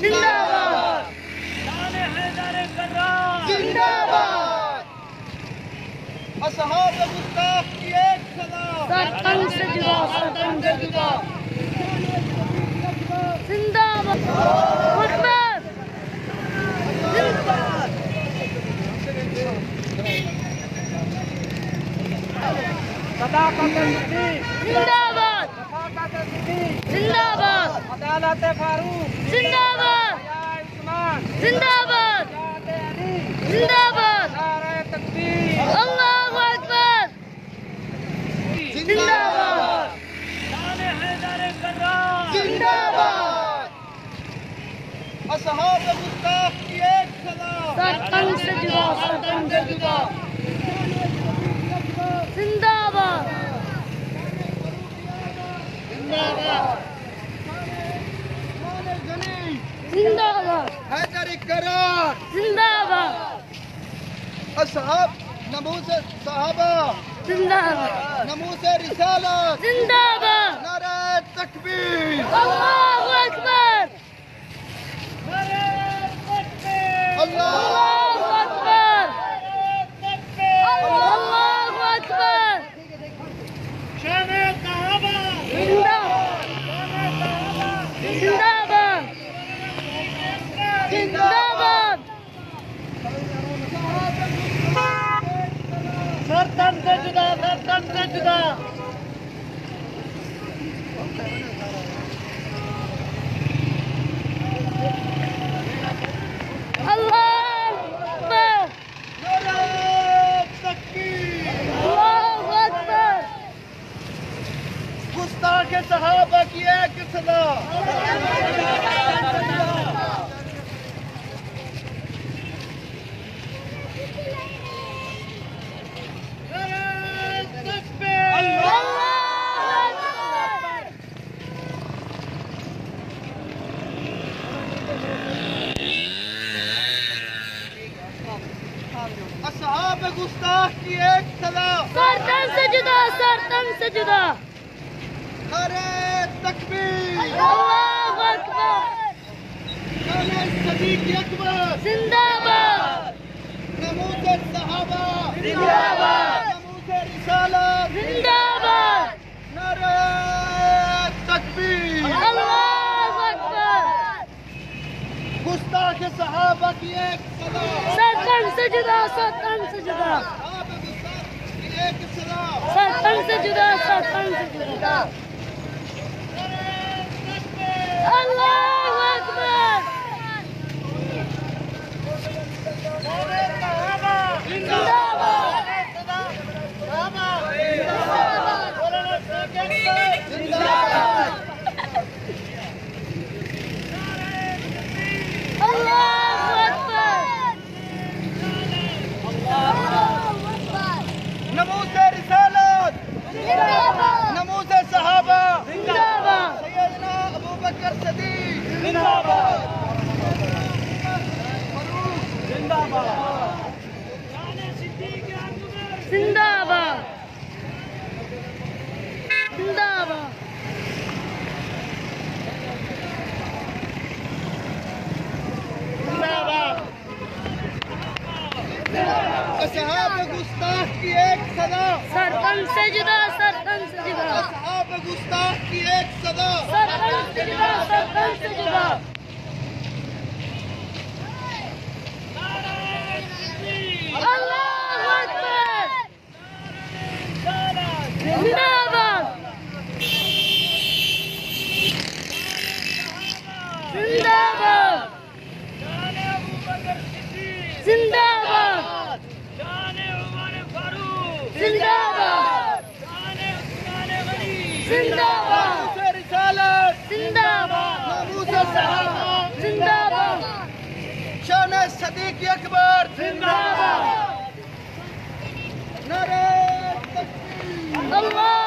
जिंदाबाद, जिंदाबाद, असहाब गुस्ताख की एक सदा, सरतन से जुदा, सरतन से जुदा, जिंदाबाद, अकबर, जिंदाबाद, जिंदाबाद, जिंदाबाद, अदालत फारूक, जिंदाबाद, जिंदाबाद, जिंदाबाद, नारे तकबीर, अल्लाहू अकबर, जिंदाबाद, जिंदाबाद, असहाब गुस्ताख की एक सदा, सरतन से जुदा, सरतन से जुदा, जिंदाबाद, जिंदाबाद, हैदरी करार, जिंदाबाद, असहाब नमूज सहाबा, जिंदाबाद, नमूज रिसालत, जिंदाबाद, नारे तकबीर, अल्लाहू अकबर, अल्लाह अल्लाहू अकबर, अल्लाहू अकबर, जिंदाबाद, जिंदाबाद, सरतन से जुदा, सरतन से जुदा, अल्लाहू अकबर, नारे तकबीर, अल्लाहू अकबर, गुस्ताख सहाबा की एक सदा, असहाब गुस्ताख की एक सदा, सरतन से जुदा, सरतन से जुदा, नारे तकबीर, अल्लाहू अकबर, नारे सदीक अकबर, जिंदाबाद, नमूज सहाबा, जिंदाबाद, नमूज रिसालत, जिंदाबाद, नारे तकबीर, अल्लाहू अकबर, गुस्ताख सहाबा की एक सदा, सरतन से जुदा, सरतन से जुदा, असहाब गुस्ताख की एक सदा, सरतन से जुदा, सरतन से जुदा, अल्लाहू अकबर, जिंदाबाद, अल्लाहू अकबर, नमूज रिसालत, जिंदाबाद, नमूज सहाबा, जिंदाबाद, सैयदना अबू बकर सदीक, जिंदाबाद, जिंदाबाद, जिंदाबाद, जिंदाबाद, असहाब गुस्ताख की एक सदा, सरतन से जुदा, सरतन से जुदा, असहाब गुस्ताख की एक सदा, सरतन से जुदा, सरतन से जुदा, अल्लाहू अकबर, जिंदाबाद, जिंदाबाद, जिंदाबाद, जिंदाबाद, जिंदाबाद, नमूज रिसालत, जिंदाबाद, नमूज सहाबा, जिंदाबाद, शान सदीक अकबर, जिंदाबाद, नारे तकबीर, अल्लाह